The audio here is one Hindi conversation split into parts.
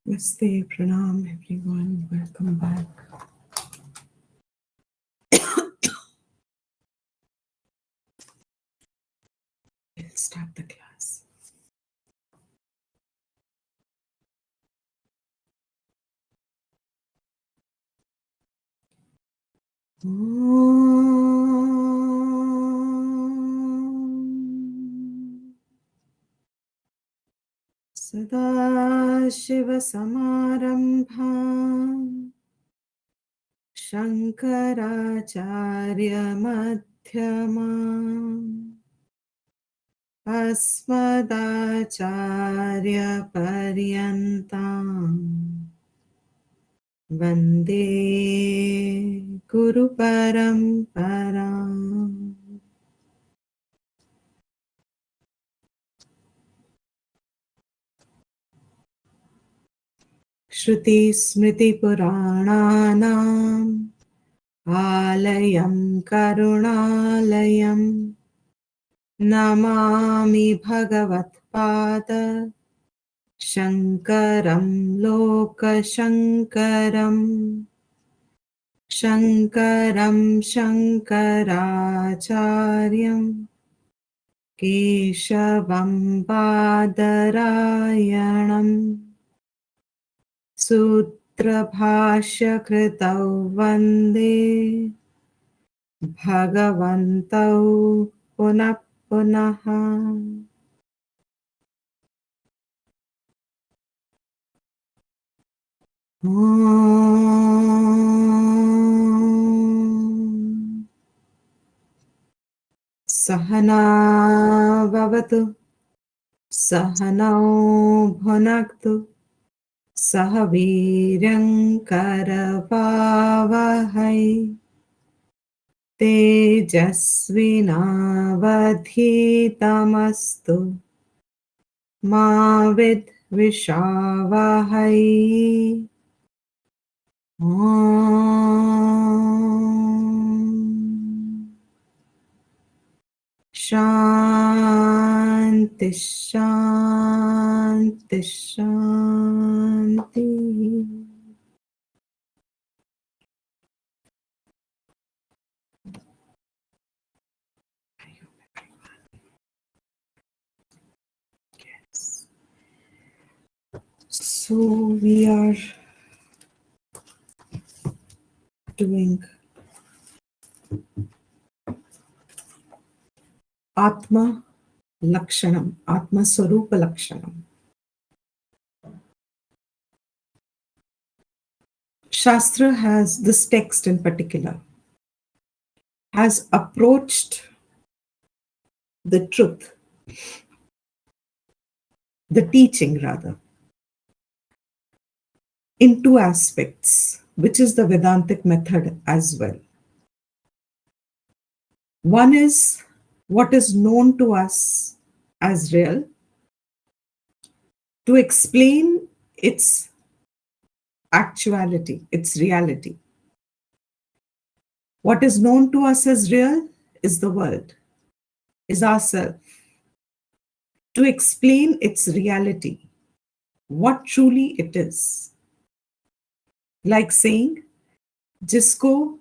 Namaste, pranam everyone, welcome back. We'll start the class. Sadashivasamarambham Shankaracharya-madhyamam Asmadacharya-paryantam Vande Guru Paramparam. Shruti Smriti Purananam Alayam Karunalayam Namami Bhagavatpada Shankaram Lokashankaram Shankaram Shankaracharyam Keshavam Badarayanam Sutra Kritau Vande Bhagavantau Punah Punaha. Sahana Vavatu Sahanau Bhunaktu Sahavirang Karavavahai Tejasvinavadhitamastu Ma Vidvishavahai. Shanti Shanti Shanti. Yes. So we are doing Atma Lakshanam, Atma Swarupa Lakshanam. Shastra has, this text in particular, has approached the truth, the teaching rather, in two aspects, which is the Vedantic method as well. One is what is known to us as real, to explain its actuality, its reality. What is known to us as real is the world, is ourself. To explain its reality, what truly it is. Like saying, जिसको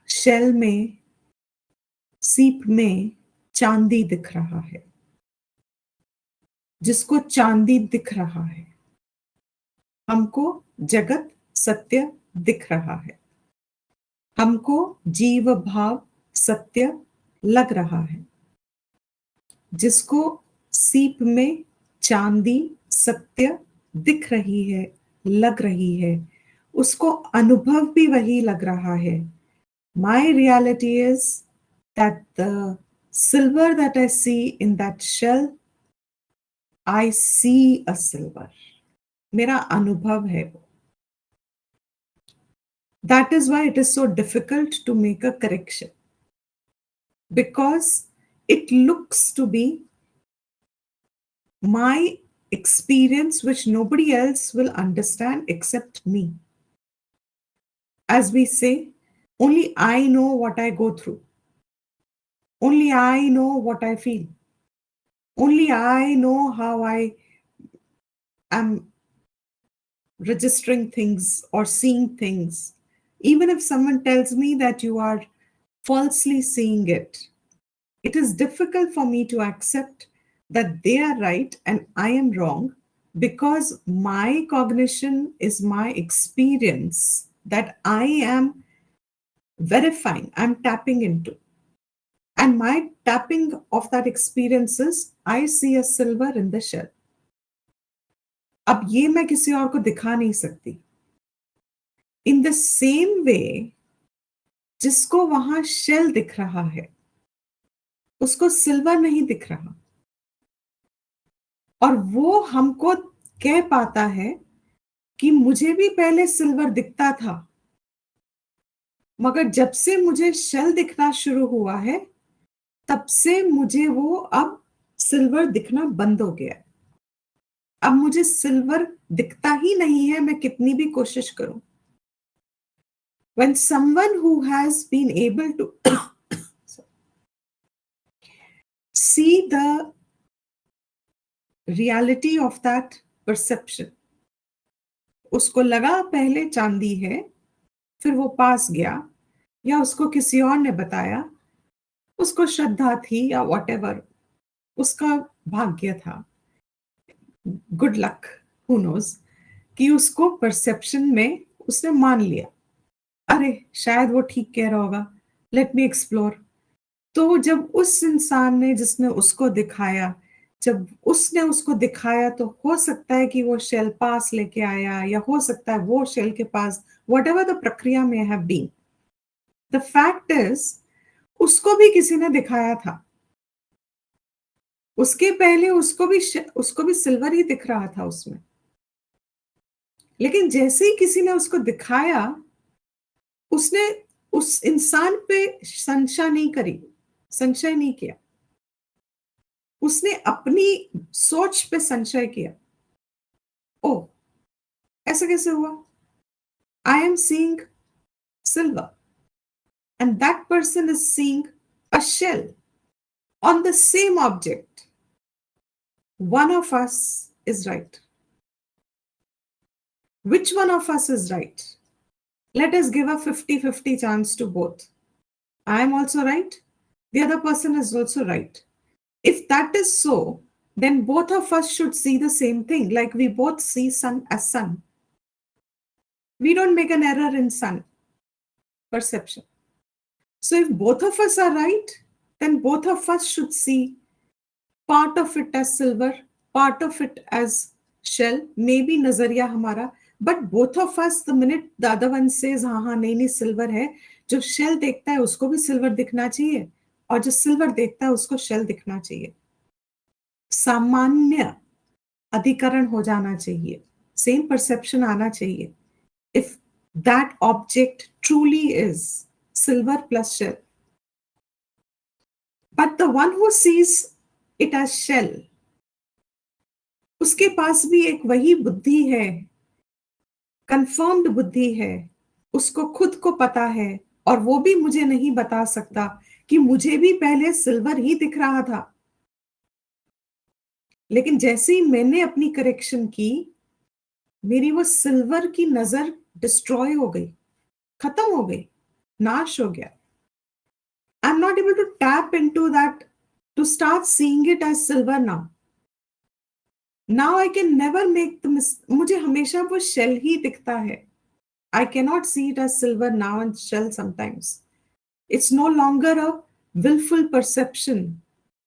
शेल में, सीप में चांदी दिख रहा है, जिसको चांदी दिख रहा है, हमको जगत सत्य दिख रहा है, हमको जीव भाव सत्य लग रहा है, जिसको सीप में चांदी सत्य दिख रही है, लग रही है, उसको अनुभव भी वही लग रहा है. My reality is that the silver that I see in that shell, I see a silver. मेरा अनुभव है वो. That is why it is so difficult to make a correction, because it looks to be my experience which nobody else will understand except me. As we say, only I know what I go through. Only I know what I feel. Only I know how I am registering things or seeing things. Even if someone tells me that you are falsely seeing it, it is difficult for me to accept that they are right and I am wrong, because my cognition is my experience that I am verifying, I'm tapping into. And my tapping of that experience is, I see a silver in the shell. अब ये मैं किसी और को दिखा नहीं सकती. In the same way, जिसको वहां शेल दिख रहा है, उसको सिल्वर नहीं दिख रहा, और वो हमको कह पाता है कि मुझे भी पहले सिल्वर दिखता था, मगर जब से मुझे शेल दिखना शुरू हुआ है, तब से मुझे वो अब सिल्वर दिखना बंद हो गया. अब मुझे सिल्वर दिखता ही नहीं है, मैं कितनी भी कोशिश करूं. When someone who has been able to see the reality of that perception, उसको लगा पहले चांदी है, फिर वो पास गया, या उसको किसी और ने बताया, उसको श्रद्धा थी या whatever, उसका भाग्य था, गुड लक, हु नोज, कि उसको परसेप्शन में उसने मान लिया, अरे शायद वो ठीक कह रहा होगा, लेट मी एक्सप्लोर. तो जब उस इंसान ने, जिसने उसको दिखाया, जब उसने उसको दिखाया, तो हो सकता है कि वो शेल पास लेके आया, या हो सकता है वो शेल के पास, व्हाटएवर द प्रक्रिया में have been, the fact is उसको भी किसी ने दिखाया था. उसके पहले उसको भी सिल्वर ही दिख रहा था उसमें, लेकिन जैसे ही किसी ने उसको दिखाया, उसने उस इंसान पे संशय नहीं किया, उसने अपनी सोच पे संशय किया. ओ, ऐसा कैसे हुआ? I am seeing silver and that person is seeing a shell on the same object. One of us is right. Which one of us is right? Let us give a 50-50 chance to both. I am also right. The other person is also right. If that is so, then both of us should see the same thing. Like we both see sun as sun. We don't make an error in sun perception. So if both of us are right, then both of us should see part of it as silver, part of it as shell, maybe nazariya hamara, but both of us, the minute the other one says हाँ नहीं silver है, जो shell देखता है उसको भी silver दिखना चाहिए, और जो silver देखता है उसको shell दिखना चाहिए. सामान्य अधिकरण हो जाना चाहिए, same perception आना चाहिए. If that object truly is silver plus shell, but the one who sees it as shell, उसके पास भी एक वही बुद्धि है, कंफर्म्ड बुद्धि है, उसको खुद को पता है, और वो भी मुझे नहीं बता सकता कि मुझे भी पहले सिल्वर ही दिख रहा था, लेकिन जैसे ही मैंने अपनी करेक्शन की, मेरी वो सिल्वर की नजर डिस्ट्रॉय हो गई, खत्म हो गई, नाश हो गया. I am not able to tap into that to start seeing it as silver now. Now I can never make the मुझे हमेशा वो शेल ही दिखता है. I cannot see it as silver now and shell sometimes. It's no longer a willful perception,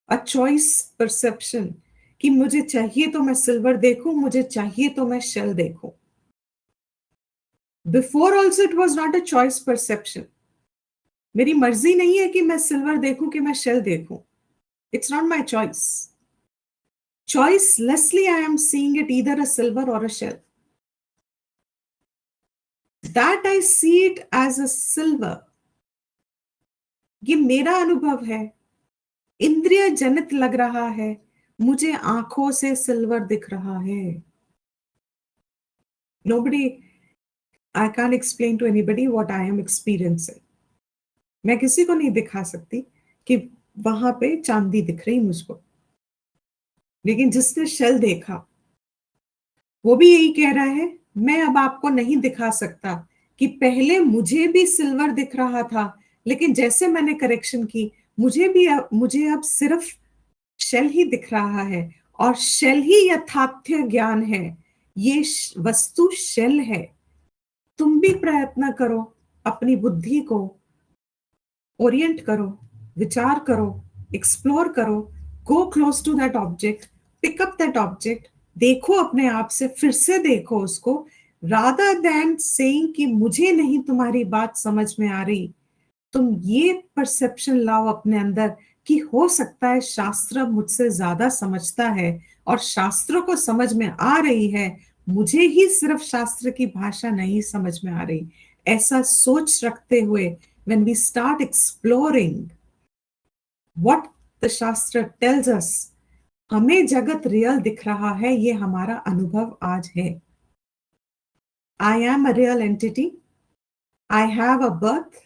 a choice perception, कि मुझे चाहिए तो मैं सिल्वर देखूं, मुझे चाहिए तो मैं शेल देखूं. Before also it was not a choice perception. मेरी मर्जी नहीं है कि मैं सिल्वर देखूं कि मैं शेल देखूं. It's not my choice. Choicelessly, I am seeing it either a silver or a shell. That I see it as a silver. ये मेरा अनुभव है, इंद्रिय जनित लग रहा है, मुझे आंखों से सिल्वर दिख रहा है. Nobody, I can't explain to anybody what I am experiencing. मैं किसी को नहीं दिखा सकती कि वहां पे चांदी दिख रही मुझको, लेकिन जिसने शेल देखा वो भी यही कह रहा है, मैं अब आपको नहीं दिखा सकता कि पहले मुझे भी सिल्वर दिख रहा था, लेकिन जैसे मैंने करेक्शन की, मुझे अब सिर्फ शेल ही दिख रहा है, और शेल ही यथार्थ ज्ञान है। ये वस्तु शेल है। तुम भी प्रयत्न करो, अपनी बुद्धि को ओरिएंट करो, विचार करो, एक्सप्लोर करो, go close to that object, pick up that object, देखो अपने आप से, फिर से देखो उसको, रादर देन सेइंग कि मुझे नहीं तुम्हारी बात समझ में आ रही। तुम ये परसेप्शन लाओ अपने अंदर कि हो सकता है शास्त्र मुझसे ज्यादा समझता है, और शास्त्रों को समझ में आ रही है, मुझे ही सिर्फ शास्त्र की भाषा नहीं समझ में आ रही। ऐसा सोच रखते हुए when we start exploring what the shastra tells us, हमें जगत रियल दिख रहा है, ये हमारा अनुभव आज है। I am a real entity. I have a birth.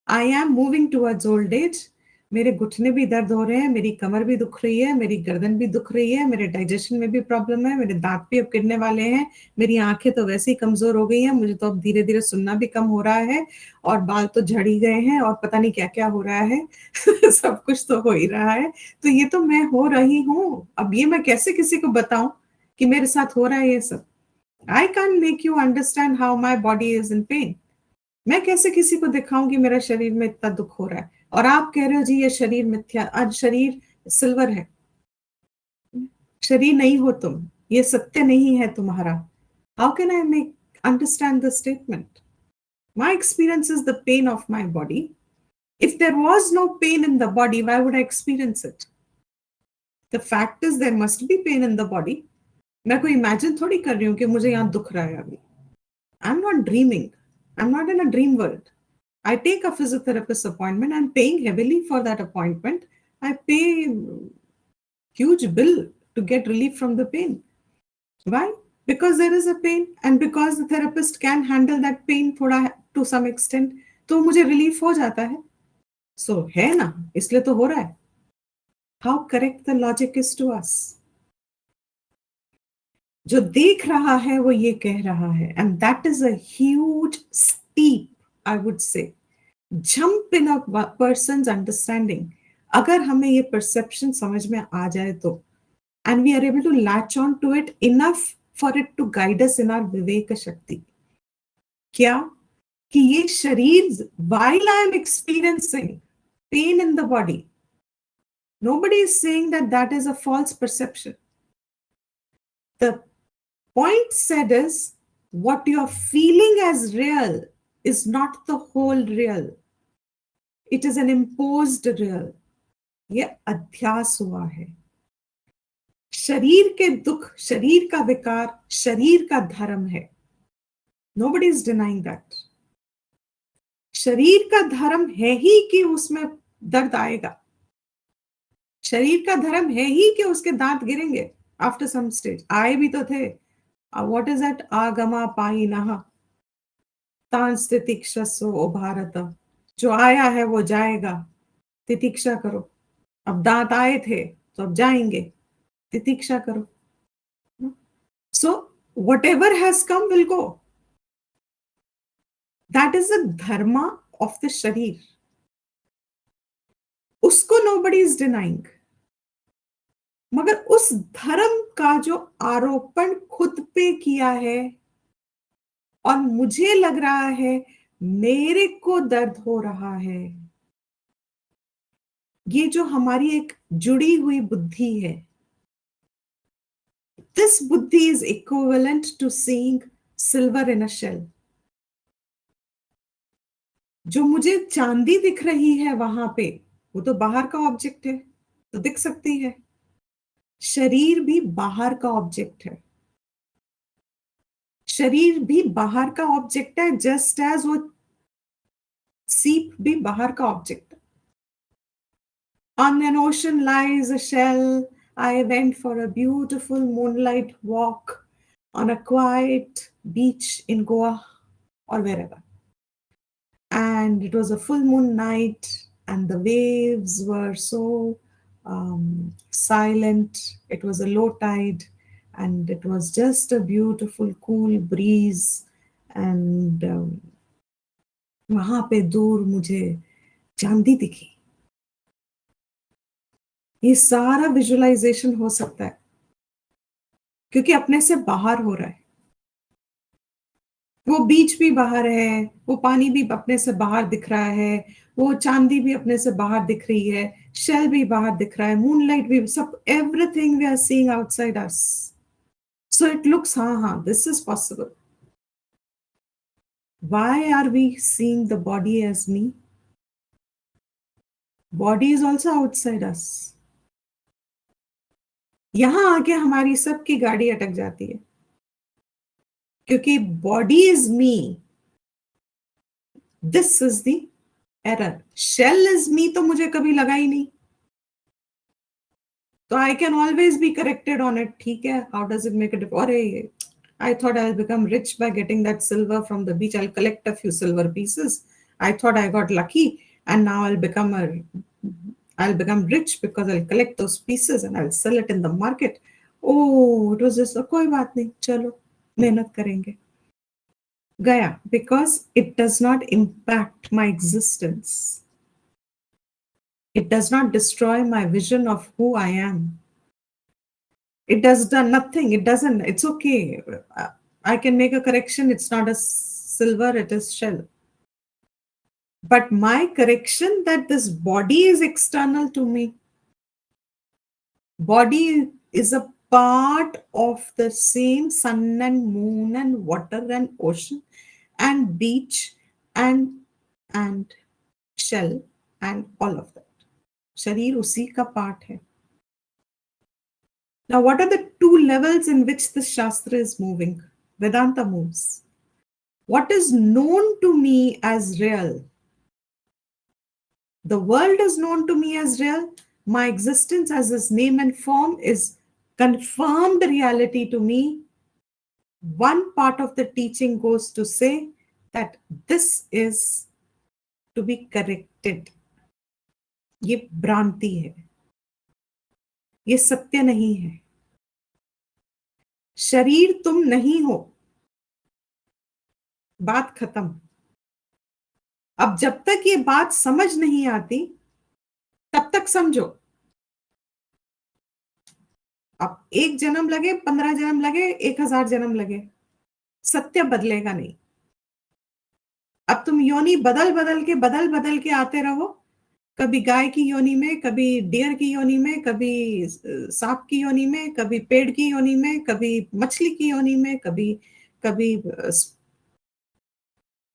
I am moving towards old age. मेरे घुटने भी दर्द हो रहे हैं, मेरी कमर भी दुख रही है, मेरी गर्दन भी दुख रही है, मेरे डाइजेशन में भी प्रॉब्लम है, मेरे दांत भी अब गिरने वाले हैं, मेरी आंखें तो वैसे ही कमजोर हो गई हैं, मुझे तो अब धीरे धीरे सुनना भी कम हो रहा है, और बाल तो झड़ ही गए हैं, और पता नहीं क्या क्या हो रहा है। सब कुछ तो हो ही रहा है। तो ये तो मैं हो रही हूँ। अब ये मैं कैसे किसी को बताऊं कि मेरे साथ हो रहा है ये सब? I can make you understand how my body is in pen. मैं कैसे किसी को दिखाऊं कि मेरा शरीर में इतना दुख हो रहा है, और आप कह रहे हो जी ये शरीर मिथ्या, आज शरीर सिल्वर है, शरीर नहीं हो तुम, ये सत्य नहीं है तुम्हारा। How can I make understand the statement? My experience is the pain of my body. If there was no pain in the body, why would I experience it? The fact is there must be pain in the body. मैं कोई इमेजिन थोड़ी कर रही हूँ कि मुझे यहाँ दुख रहा है अभी। आई am not dreaming, I am not in a dream world. I take a physiotherapist appointment. I'm paying heavily for that appointment. I pay huge bill to get relief from the pain. Why? Because there is a pain, and because the therapist can handle that pain थोड़ा to some extent, तो मुझे relief हो जाता है. So है ना, इसलिए तो हो रहा है. How correct the logic is to us. जो देख रहा है वो ये कह रहा है, and that is a huge steep, I would say, jump in a person's understanding. अगर हमें ये perception समझ में आ जाए तो, and we are able to latch on to it enough for it to guide us in our विवेक शक्ति. क्या? कि ये शरीर, while I am experiencing pain in the body, nobody is saying that that is a false perception. The point said is, what you are feeling as real is not the whole real. It is an imposed real. ये अध्यास हुआ है. शरीर के दुख, शरीर का विकार, शरीर का धर्म है. Nobody is denying that. शरीर का धर्म है ही कि उसमें दर्द आएगा. शरीर का धर्म है ही कि उसके दांत गिरेंगे आफ्टर सम स्टेज. आए भी तो थे. What is that? आगमा पाई नहा तांस तितिक्षसो ओ भारत. जो आया है वो जाएगा, तितिक्षा करो. अब दांत आए थे तो अब जाएंगे, तितिक्षा करो. So whatever has come will go. That is the dharma of the sharir. उसको nobody is denying. मगर उस धर्म का जो आरोपण खुद पे किया है, और मुझे लग रहा है मेरे को दर्द हो रहा है, ये जो हमारी एक जुड़ी हुई बुद्धि है, this buddhi is equivalent to seeing silver in a shell. जो मुझे चांदी दिख रही है वहां पे, वो तो बाहर का ऑब्जेक्ट है, तो दिख सकती है. शरीर भी बाहर का ऑब्जेक्ट है. शरीर भी बाहर का ऑब्जेक्ट है, जस्ट एज वो सीप भी बाहर का ऑब्जेक्ट है. On an ocean lies a shell. I went for a beautiful moonlight walk on a quiet beach in Goa or wherever. And it was a full moon night, and the waves were so silent. It was a low tide. and it was just a beautiful cool breeze, and वहां पे दूर मुझे चांदी दिखी। ये सारा विजुअलाइजेशन हो सकता है क्योंकि अपने से बाहर हो रहा है। वो बीच भी बाहर है, वो पानी भी अपने से बाहर दिख रहा है, वो चांदी भी अपने से बाहर दिख रही है, शेल भी बाहर दिख रहा है, मूनलाइट भी, सब everything we are seeing outside us. So it looks, हाँ, this is possible. Why are we seeing the body as me? Body is also outside us. यहां आके हमारी सबकी गाड़ी अटक जाती है क्योंकि body is me, this is the error. Shell is me तो मुझे कभी लगा ही नहीं, तो I can always be corrected on it. ठीक है, how does it make it? अरे I thought I will become rich by getting that silver from the beach, I collect a few silver pieces, I thought I got lucky and now I'll become rich because I'll collect those pieces and I'll sell it in the market. Oh, it was just कोई बात नहीं, चलो मेहनत करेंगे। गया, because it does not impact my existence. It does not destroy my vision of who I am. It does nothing. It doesn't. It's okay. I can make a correction. It's not a silver, it is shell. But my correction that this body is external to me. Body is a part of the same sun and moon and water and ocean and beach and shell and all of that. शरीर उसी का part है. Now, what are the two levels in which this Shastra is moving? Vedanta moves. What is known to me as real? The world is known to me as real. My existence as its name and form is confirmed reality to me. One part of the teaching goes to say that this is to be corrected. ये भ्रांति है, ये सत्य नहीं है। शरीर तुम नहीं हो, बात खत्म। अब जब तक ये बात समझ नहीं आती तब तक समझो। अब 1 जन्म लगे, 15 जन्म लगे, 1000 जन्म लगे, सत्य बदलेगा नहीं। अब तुम योनि बदल के आते रहो, कभी गाय की योनि में, कभी डियर की योनि में, कभी सांप की योनि में, कभी पेड़ की योनि में, कभी मछली की योनि में, कभी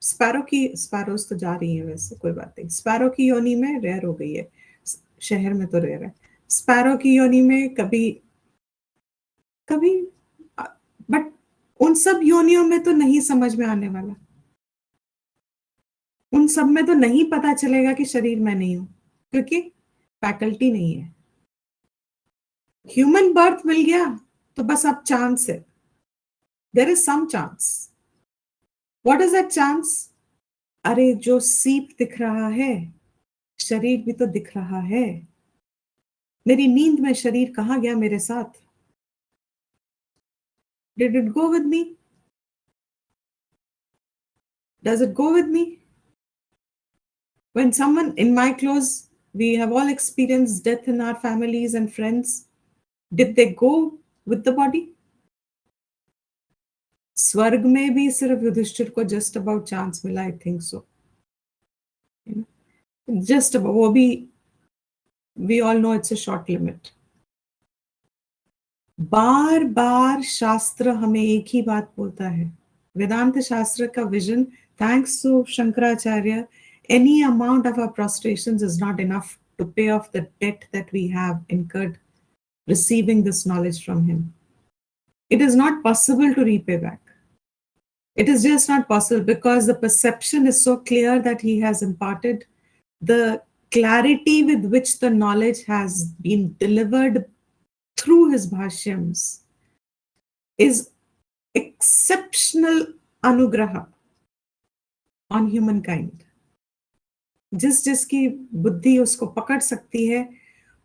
स्पैरोज तो जा रही है, वैसे कोई बात नहीं। स्पैरो की योनि में, रेयर हो गई है, शहर में तो रेयर है। स्पैरो की योनि में कभी, बट उन सब योनियों में तो नहीं समझ में आने वाला। उन सब में तो नहीं पता चलेगा कि शरीर मैं नहीं हूं, क्योंकि फैकल्टी नहीं है। ह्यूमन बर्थ मिल गया तो बस अब चांस है, there is some chance. What is that chance? अरे जो सीप दिख रहा है, शरीर भी तो दिख रहा है। मेरी नींद में शरीर कहाँ गया मेरे साथ? Did it go with me? Does it go with me? When someone in my close, we have all experienced death in our families and friends. Did they go with the body? स्वर्ग में भी सिर्फ युधिष्ठिर को जस्ट अबाउट चांस मिला, I think so, just about. वो भी we all know it's a short limit. बार बार शास्त्र हमें एक ही बात बोलता है। वेदांत शास्त्र का vision, thanks to Shankaracharya, any amount of our prostrations is not enough to pay off the debt that we have incurred receiving this knowledge from him. It is not possible to repay back. It is just not possible because the perception is so clear that he has imparted. The clarity with which the knowledge has been delivered through his bhashyams is exceptional anugraha on humankind. जिसकी बुद्धि उसको पकड़ सकती है,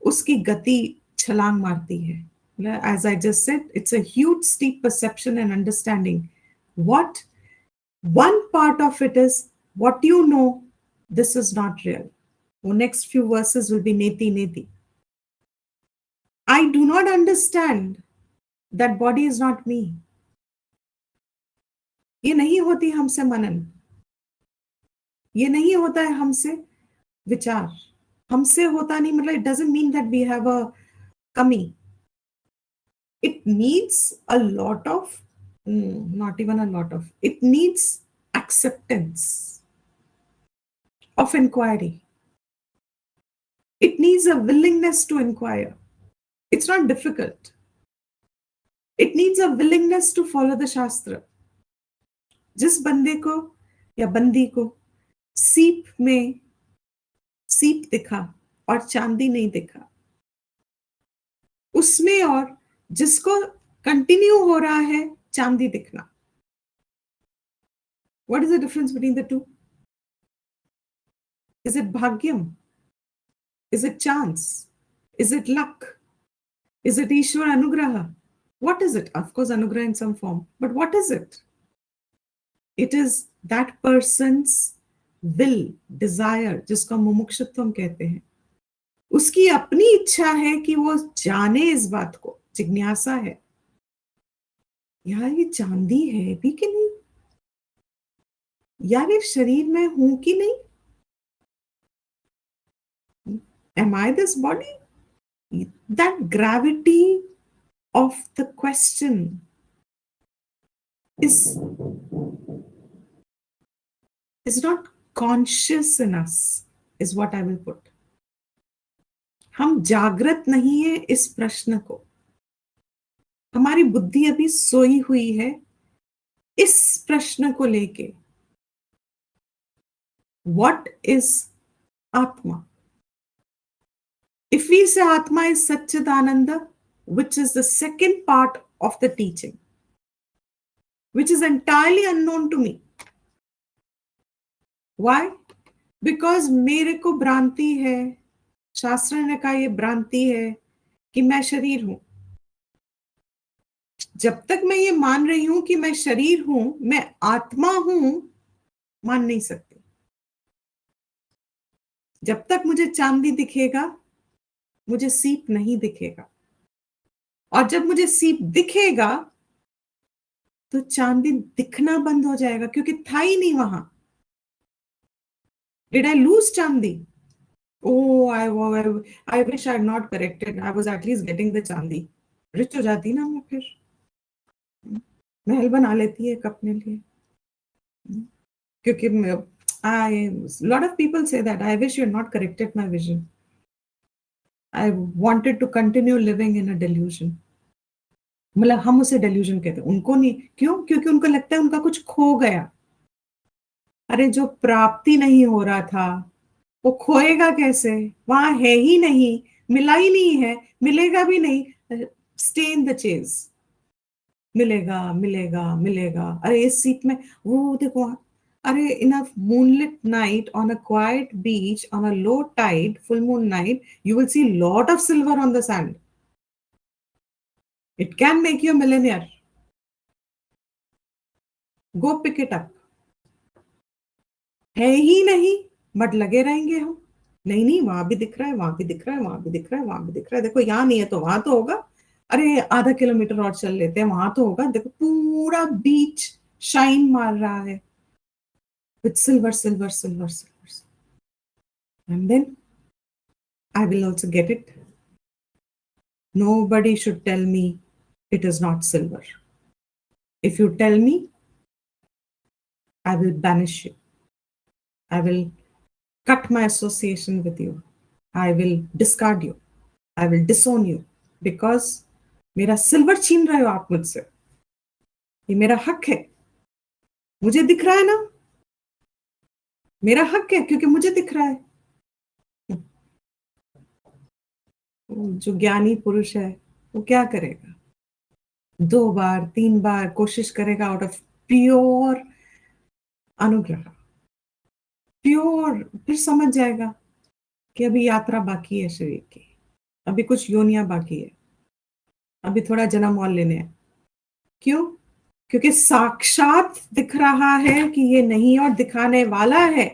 उसकी गति छलांग मारती है। As I just said, it's a huge steep perception and understanding. What one part of it is what you know, this is not real. The next few verses will be neti neti. I do not understand that body is not me. ये नहीं होती हमसे मनन, ये नहीं होता है हमसे विचार, हमसे होता नहीं मतलब it doesn't mean that we have a कमी. It needs a lot of, not even a lot of, it needs acceptance of inquiry. It needs a willingness to inquire. It's not difficult. It needs a willingness to follow the Shastra. जिस बंदे को या बंदी को सीप में सीप दिखा और चांदी नहीं दिखा, उसमें और जिसको कंटिन्यू हो रहा है चांदी दिखना, what is the difference between the two? Is it bhagyam? Is it chance? Is it luck? Is it Ishwar Anugraha? What is it? Of course, Anugraha in some form. But what is it? It is that person's will, desire, जिसको मुमुक्षुत्वम कहते हैं. उसकी अपनी इच्छा है कि वो जाने इस बात को, जिज्ञासा है. यार ये चांदी है भी कि नहीं, यार ये शरीर में हूं कि नहीं, am I this body? That gravity of the question is not conscious in us, is what I will put. हम जागृत नहीं है इस प्रश्न को, हमारी बुद्धि अभी सोई हुई है इस प्रश्न को लेके. What is Atma? If we say Atma is Satchidananda, which is the second part of the teaching, which is entirely unknown to me. Why? Because मेरे को भ्रांति है, शास्त्र ने कहा ये भ्रांति है कि मैं शरीर हूं. जब तक मैं ये मान रही हूं कि मैं शरीर हूं, मैं आत्मा हूं, मान नहीं सकती. जब तक मुझे चांदी दिखेगा, मुझे सीप नहीं दिखेगा. और जब मुझे सीप दिखेगा तो चांदी दिखना बंद हो जाएगा, क्योंकि था ही नहीं वहां. Did I lose चांदी? Oh, I wish I had not corrected. I was at least getting the चांदी. रिच हो जाती ना मैं, फिर महल बना लेती है अपने लिए. क्योंकि lot of people say that I wish you had not corrected my vision. I wanted to continue living in a delusion. मतलब हम उसे delusion कहते हैं, उनको नहीं. क्यों? क्योंकि उनको लगता है उनका कुछ खो गया. अरे जो प्राप्ति नहीं हो रहा था वो खोएगा कैसे, वहां है ही नहीं, मिला ही नहीं है, मिलेगा भी नहीं. Stay in the chase. मिलेगा मिलेगा मिलेगा. अरे इस सीट में वो देखो, अरे in a moonlit night on a quiet beach on a low tide full moon night, you will see lot of silver on the sand. It can make you a millionaire. Go pick it up. है ही नहीं, बट लगे रहेंगे हम. नहीं नहीं, वहां भी दिख रहा है, वहां भी दिख रहा है, वहां भी दिख रहा है, वहां भी दिख रहा है. देखो यहाँ नहीं है तो वहां तो होगा. अरे आधा किलोमीटर और चल लेते हैं, वहां तो होगा. देखो पूरा बीच शाइन मार रहा है with silver, silver, silver, silver. And then I will also get it. Nobody should tell me it is not silver. If you tell me, I will banish you. I will cut my association with you. I will discard you. I will disown you. Because मेरा सिल्वर छीन रहे हो आप मुझसे. ये मेरा हक है, मुझे दिख रहा है ना, मेरा हक है क्योंकि मुझे दिख रहा है. जो ज्ञानी पुरुष है वो क्या करेगा? 2 बार 3 बार कोशिश करेगा आउट ऑफ प्योर अनुग्रह, प्योर. फिर समझ जाएगा कि अभी यात्रा बाकी है शरीर की, अभी कुछ योनियां बाकी है. अभी थोड़ा जन्म और लेने हैं। क्यों? क्योंकि साक्षात दिख रहा है कि ये नहीं और दिखाने वाला है,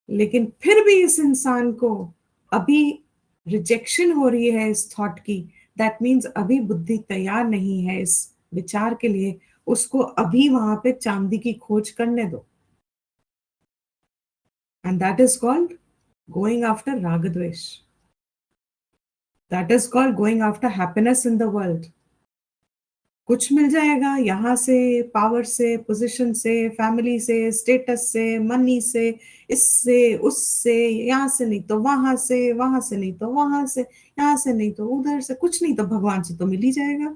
लेकिन फिर भी इस इंसान को अभी रिजेक्शन हो रही है इस थॉट की। दैट मीन्स अभी बुद्धि तैयार नहीं है इस विचार के लिए। उसको अभी वहां पे चांदी की खोज करने दो। And that is called going after ragadvesha. That is called going after happiness in the world. कुछ मिल जाएगा यहां से, पावर से, पोजीशन से, फैमिली से, स्टेटस से, मनी से, इससे उससे, यहाँ से नहीं तो वहां से, वहां से नहीं तो वहां से, यहाँ से नहीं तो उधर से, कुछ नहीं तो भगवान से तो मिल ही जाएगा।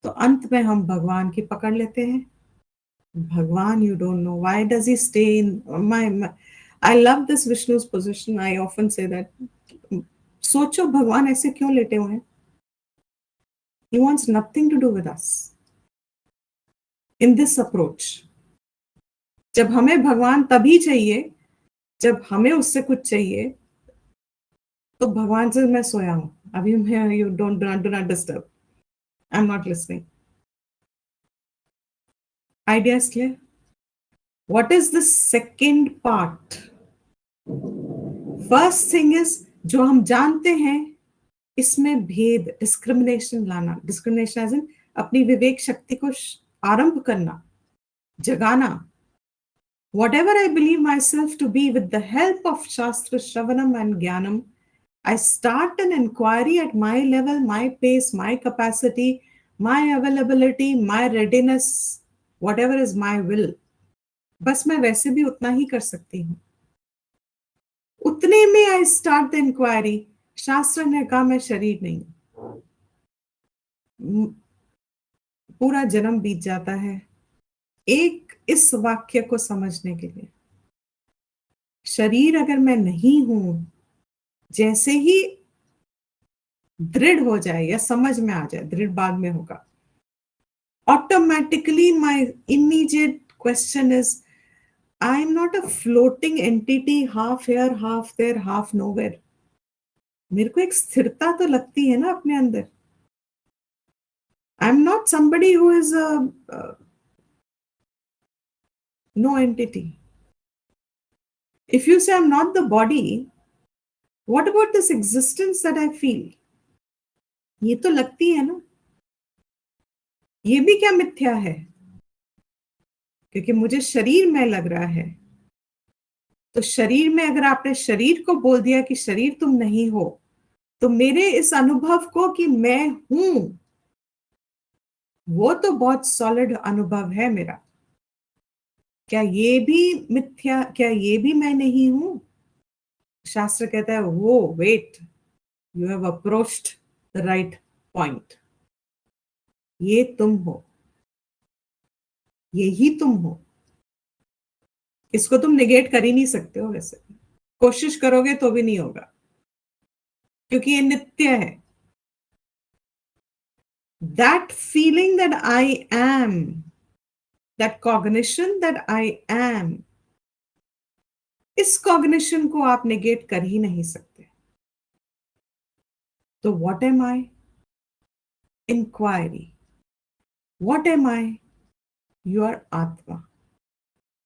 तो अंत में हम भगवान की पकड़ लेते हैं। भगवान, you don't know why does he stay in my I love this Vishnu's position. I often say that, सोचो भगवान ऐसे क्यों लेटे हुए हैं? He wants nothing to do with us in this approach. जब हमें भगवान तभी चाहिए जब हमें उससे कुछ चाहिए, तो भगवान से मैं सोया हूं अभी, मैं, you don't do not disturb, I am not listening. Idea is clear? What is the second part? First thing is, जो हम जानते हैं इसमें भेद, डिस्क्रिमिनेशन लाना। डिस्क्रिमिनेशन एज इन अपनी विवेक शक्ति को आरंभ करना, जगाना। Whatever I believe myself to be, with the help of Shastra Shravanam and Jnanam, I start an inquiry at my level, my pace, my capacity, my availability, my readiness, whatever is my will. बस मैं वैसे भी उतना ही कर सकती हूँ। उतने में आई स्टार्ट द इंक्वायरी। शास्त्र ने कहा मैं शरीर नहीं। पूरा जन्म बीत जाता है एक इस वाक्य को समझने के लिए। शरीर अगर मैं नहीं हूं, जैसे ही दृढ़ हो जाए या समझ में आ जाए, दृढ़ बाद में होगा, automatically my immediate question is, I am not a floating entity, half here, half there, half nowhere. मेरे को एक स्थिरता तो लगती है ना अपने अंदर। I am not somebody who is a no entity. If you say I'm not the body, what about this existence that I feel? ये तो लगती है ना, ये भी क्या मिथ्या है? क्योंकि मुझे शरीर में लग रहा है। तो शरीर में अगर आपने शरीर को बोल दिया कि शरीर तुम नहीं हो, तो मेरे इस अनुभव को कि मैं हूं, वो तो बहुत सॉलिड अनुभव है मेरा। क्या ये भी मिथ्या? क्या ये भी मैं नहीं हूं? शास्त्र कहता है वो wait, you have approached the right point. ये तुम हो, यही तुम हो। इसको तुम निगेट कर ही नहीं सकते हो, वैसे कोशिश करोगे तो भी नहीं होगा, क्योंकि ये नित्य है। That feeling that I am, that cognition that I am, इस कॉग्निशन को आप निगेट कर ही नहीं सकते। तो what am I? Inquiry. What am I? Your atma.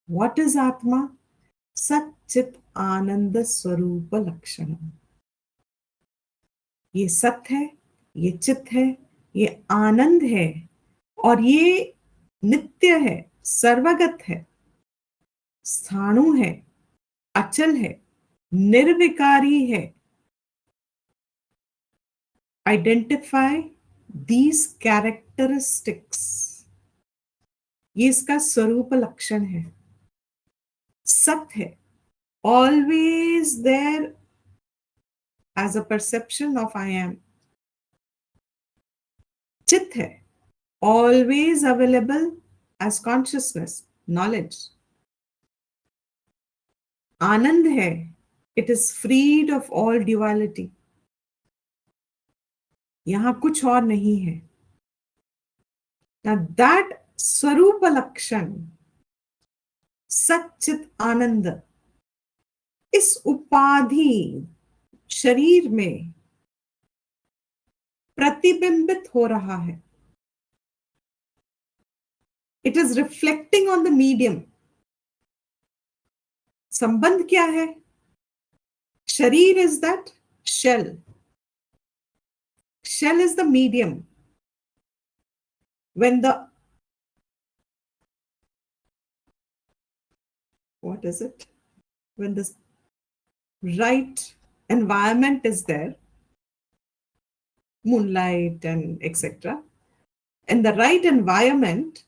What is atma? Sachchit आनंद स्वरूप लक्षण। ये सत्य है, ये चित है, ये आनंद है, और ये नित्य है, सर्वगत है, स्थाणु है, अचल है, निर्विकारी है। आइडेंटिफाई दीज कैरेक्टरिस्टिक्स, ये इसका स्वरूप लक्षण है। सत्य है, always there as a perception of I am. चित है, always available as consciousness, knowledge. आनंद है, it is freed of all duality. यहां कुछ और नहीं है। Now that स्वरूप लक्षण, सच्चित आनंद, इस उपाधि शरीर में प्रतिबिंबित हो रहा है. It is reflecting on the medium. संबंध क्या है? शरीर is that shell. Shell is the medium. When the, what is it? When the right environment is there, moonlight and etc. In the right environment,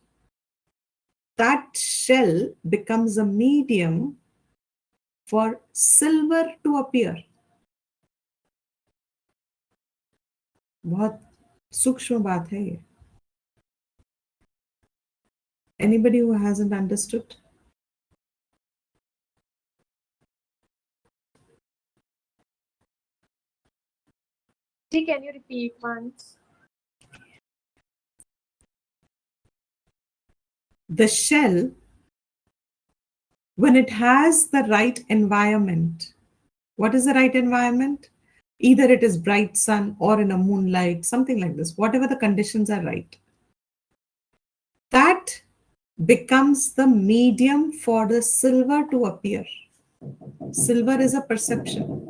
that shell becomes a medium for silver to appear. बहुत सूक्ष्म बात है ये. Anybody who hasn't understood? Can you repeat once? The shell, when it has the right environment, what is the right environment? Either it is bright sun or in a moonlight, something like this, whatever the conditions are right. That becomes the medium for the silver to appear. Silver is a perception.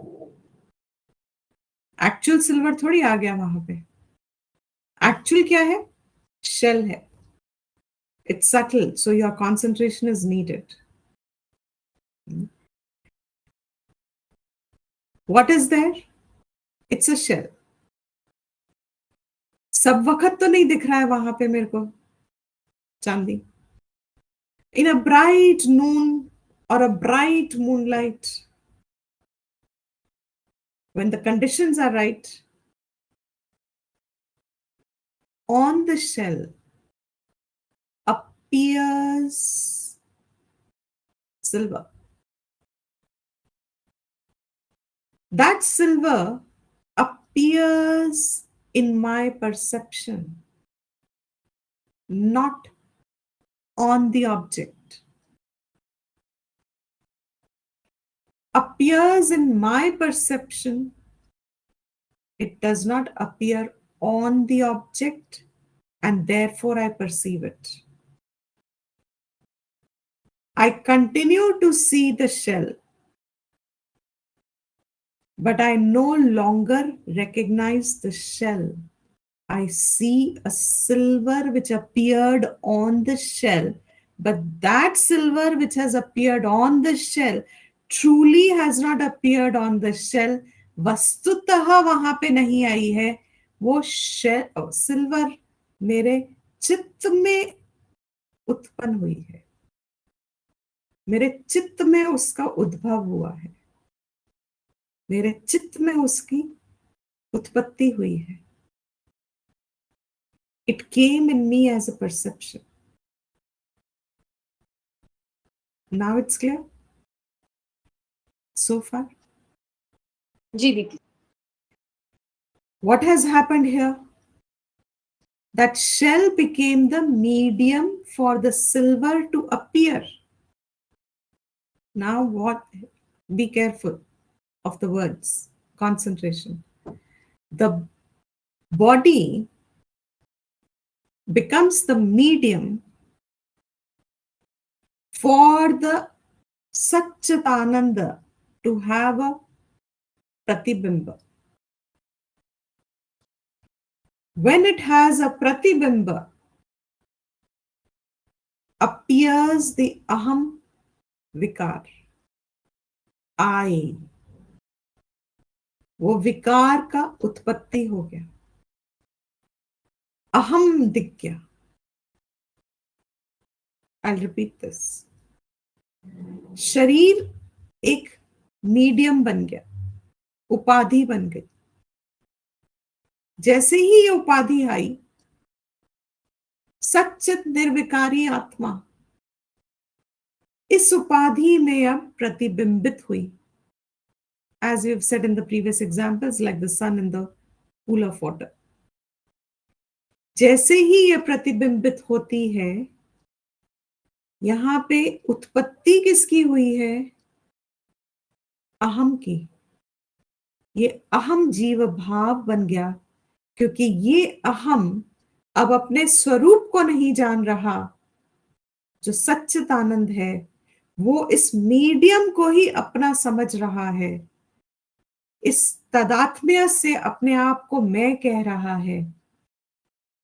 Actual silver थोड़ी आ गया वहां पे. Actual क्या है? Shell है. It's subtle, so your concentration is needed. What is there? It's a shell. सब वक्त तो नहीं दिख रहा है वहां पे मेरे को चांदी. In a bright noon or a bright moonlight, when the conditions are right, on the shell appears silver. That silver appears in my perception, not on the object. Appears in my perception, it does not appear on the object, and therefore I perceive it. I continue to see the shell, but I no longer recognize the shell. I see a silver which appeared on the shell, but that silver which has appeared on the shell truly has not appeared on the shell. वस्तुतः वहां पे नहीं आई है. वो सिल्वर मेरे चित्त में उत्पन्न हुई है. मेरे चित्त में उसका उद्भव हुआ है. मेरे चित्त में उसकी उत्पत्ति हुई है. It came in me as a perception. Now it's clear? So far? जी दीदी. What has happened here? That shell became the medium for the silver to appear. Now what? Be careful of the words. Concentration. The body becomes the medium for the Satchitananda to have a pratibimba. When it has a pratibimba, appears the aham vikar. I. वो विकार का उत्पत्ति हो गया. अहम दिख गया. I'll repeat this. शरीर एक मीडियम बन गया, उपाधि बन गई. जैसे ही ये उपाधि आई, सच्चित निर्विकारी आत्मा इस उपाधि में अब प्रतिबिंबित हुई. As we've said in the previous examples, like the sun in the pool of water. जैसे ही ये प्रतिबिंबित होती है, यहां पे उत्पत्ति किसकी हुई है? अहम की. ये अहम जीव भाव बन गया. क्योंकि ये अहम अब अपने स्वरूप को नहीं जान रहा। जो सच्चिदानंद है वो इस मीडियम को ही अपना समझ रहा है, इस तदात्म्य से अपने आप को मैं कह रहा है।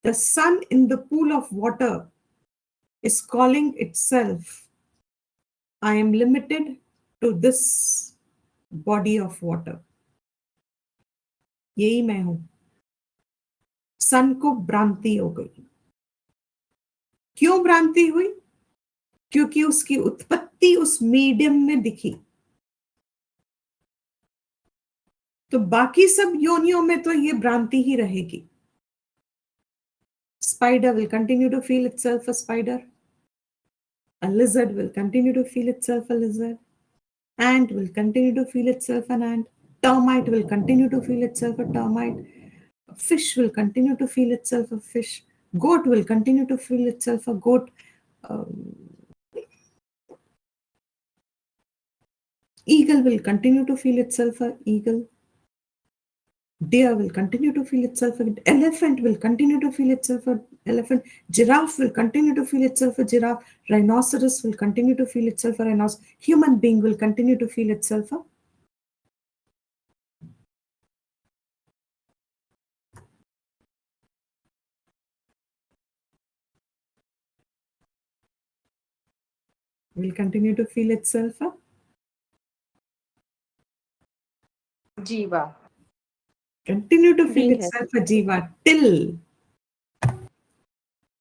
The sun in the pool of water is calling itself, I am limited to this body of water. यही मैं हूं। सन को भ्रांति हो गई। क्यों भ्रांति हुई? क्योंकि उसकी उत्पत्ति उस मीडियम में दिखी। तो बाकी सब योनियों में तो ये भ्रांति ही रहेगी। Spider will continue to feel itself a spider. A lizard will continue to feel itself a lizard. Ant will continue to feel itself an ant. Termite will continue to feel itself a termite. Fish will continue to feel itself a fish. Goat will continue to feel itself a goat. Eagle will continue to feel itself a eagle. Deer will continue to feel itself an elephant will continue to feel itself an elephant. Giraffe will continue to feel itself a giraffe. Rhinoceros will continue to feel itself a rhinoceros. Human being will continue to feel itself a will continue to feel itself a Jiva. continue to feel Being itself a jiva till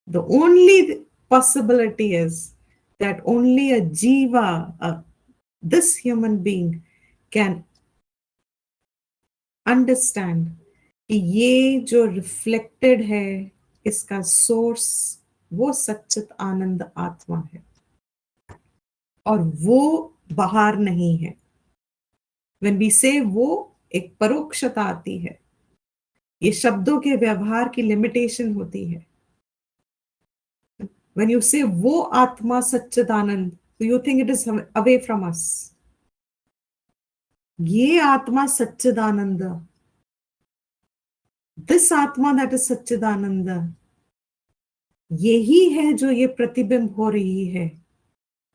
the only possibility is that only a jiva, this human being, can understand कि ये जो रिफ्लेक्टेड है इसका सोर्स वो सच्चित आनंद आत्मा है और वो बाहर नहीं है। When we say वो, एक परोक्षता आती है। ये शब्दों के व्यवहार की लिमिटेशन होती है। When you say वो आत्मा सच्चिदानंद, so you think it is away from us. ये आत्मा सच्चिदानंद, this आत्मा that is सच्चिदानंद, यही है जो ये प्रतिबिंब हो रही है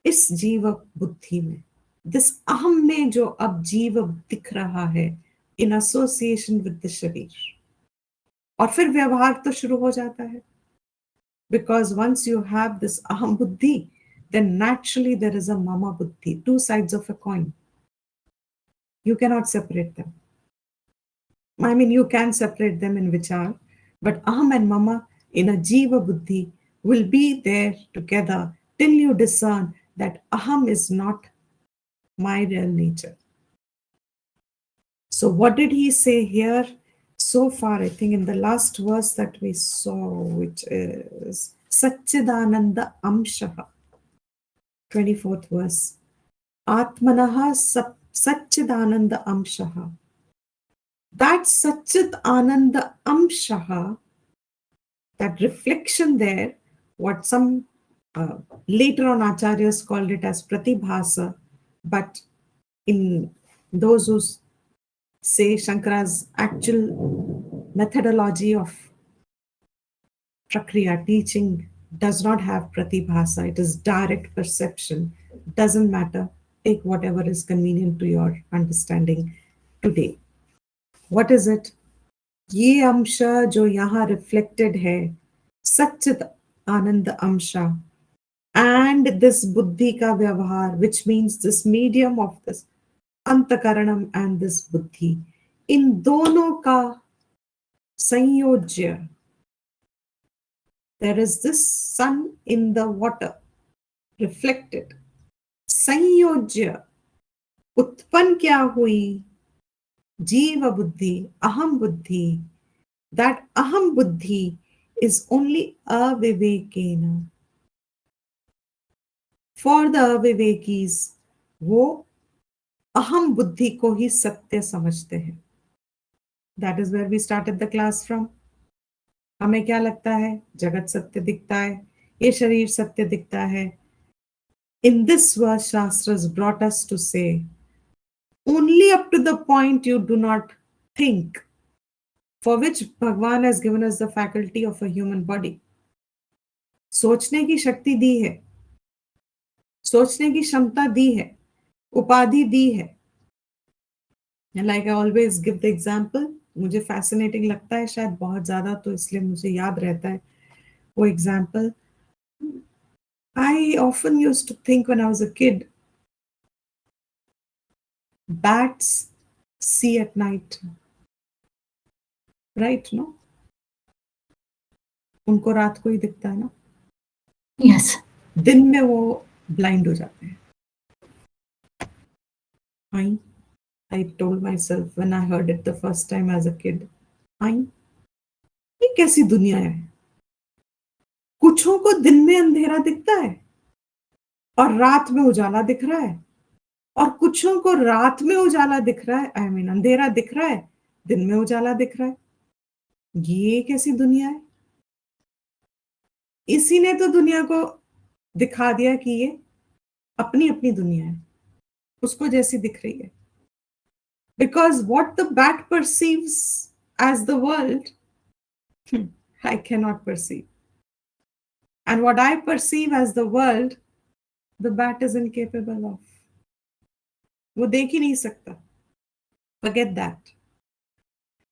इस जीव बुद्धि में, दिस अहम में जो अब जीव दिख रहा है इन एसोसिएशन विद द शरीर। और फिर व्यवहार तो शुरू हो जाता है, because once you have this अहम बुद्धि then naturally there is a mama buddhi, two sides of a coin. You cannot separate them. I mean, you can separate them in vichar, but aham and mama in a jiva buddhi will be there together till you discern that aham is not my real nature. So what did he say here? So far, I think in the last verse that we saw, which is Satchidananda Amshaha, 24th verse. Atmanaha Satchidananda Amshaha. That Satchit Ananda Amshaha, that reflection there, what some later on acharyas called it as Pratibhasa, but in those who say Shankara's actual methodology of Prakriya teaching does not have Pratibhasa, it is direct perception. Doesn't matter, take whatever is convenient to your understanding today. What is it? ये अंश जो यहाँ reflected है, सच्चित आनंद अंश, and this buddhi का व्यवहार, which means this medium of this अंतकरणम and this buddhi, इन दोनों का संयोज्य, there is this sun in the water reflected, संयोज्य उत्पन्न क्या हुई? जीव बुद्धि, अहम बुद्धि. That aham buddhi is only avivekena. For the avivekis, वो अहम बुद्धि को ही सत्य समझते हैं. That is where we started the class from. हमें क्या लगता है? जगत सत्य दिखता है, ये शरीर सत्य दिखता है. In this verse, Shastras brought us to say, only up to the point you do not think for which भगवान has given us the faculty of a human body. सोचने की शक्ति दी है, सोचने की क्षमता दी है, उपाधि दी है. And like I always give the example, मुझे fascinating लगता है शायद बहुत ज्यादा, तो इसलिए मुझे याद रहता है वो example. I often used to think when I was a kid, bats see at night, right? No, उनको रात को ही दिखता है ना. Yes. दिन में वो ब्लाइंड हो जाते हैं. I told myself when I heard it the first time as a kid, ये कैसी दुनिया है. कुछों को दिन में अंधेरा दिखता है और रात में उजाला दिख रहा है, और कुछों को रात में उजाला दिख रहा है, I mean अंधेरा दिख रहा है, दिन में उजाला दिख रहा है. ये कैसी दुनिया है. इसी ने तो दुनिया को दिखा दिया कि ये अपनी अपनी दुनिया है, उसको जैसी दिख रही है. Because what the bat perceives as the world, I cannot perceive. And what I perceive as the world, the bat is incapable of. वो देख ही नहीं सकता. Forget that.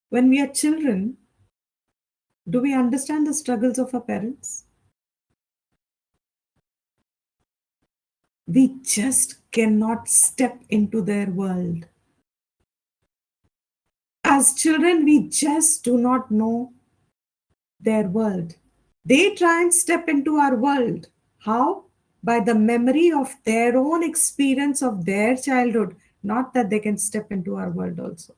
When we are children, do we understand the struggles of our parents? We just cannot step into their world. As children, we just do not know their world. They try and step into our world. How? By the memory of their own experience of their childhood. Not that they can step into our world also.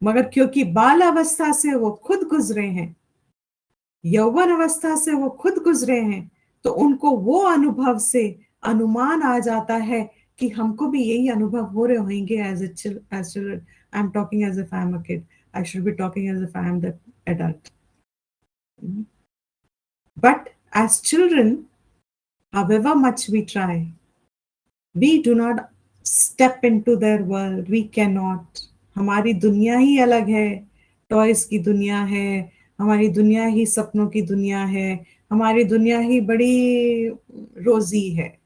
मगर क्योंकि बाल अवस्था से वो खुद गुजरे हैं, यौवन अवस्था से वो खुद गुजरे हैं, तो उनको वो अनुभव से अनुमान आ जाता है कि हमको भी यही अनुभव हो रहे होंगे as children. I'm talking as if I'm a kid. I should be talking as if I am the adult. But as children, however much we try, we do not step into their world. We cannot. हमारी दुनिया ही अलग है. टॉयज की दुनिया है, हमारी दुनिया ही सपनों की दुनिया है, हमारी दुनिया ही बड़ी रोजी है.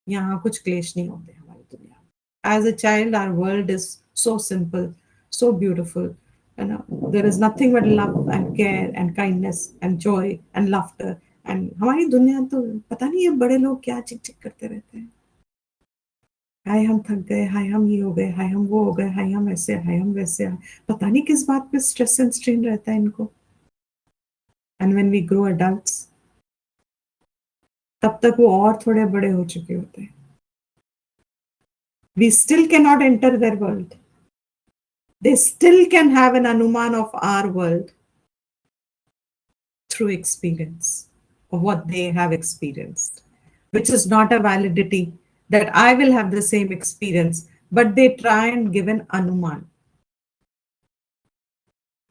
यहाँ कुछ क्लेश नहीं होते हमारी दुनिया. As a child, our world is so simple, so beautiful. There is nothing but love and care and kindness and joy and laughter. And हमारी दुनिया तो पता नहीं ये बड़े लोग क्या चिक चिक करते रहते हैं. हाय हम थक गए, हाय हम ये हो गए, हाय हम वो हो गए, हाय हम ऐसे, हाय हम वैसे. पता नहीं किस बात पे स्ट्रेस एंड स्ट्रेन रहता है इनको. And when we grow adults, तब तक वो और थोड़े बड़े हो चुके होते हैं. We still cannot enter their world. They still can have an anuman of our world through experience of what they have experienced, which is not a validity that I will have the same experience, but they try and give an anuman.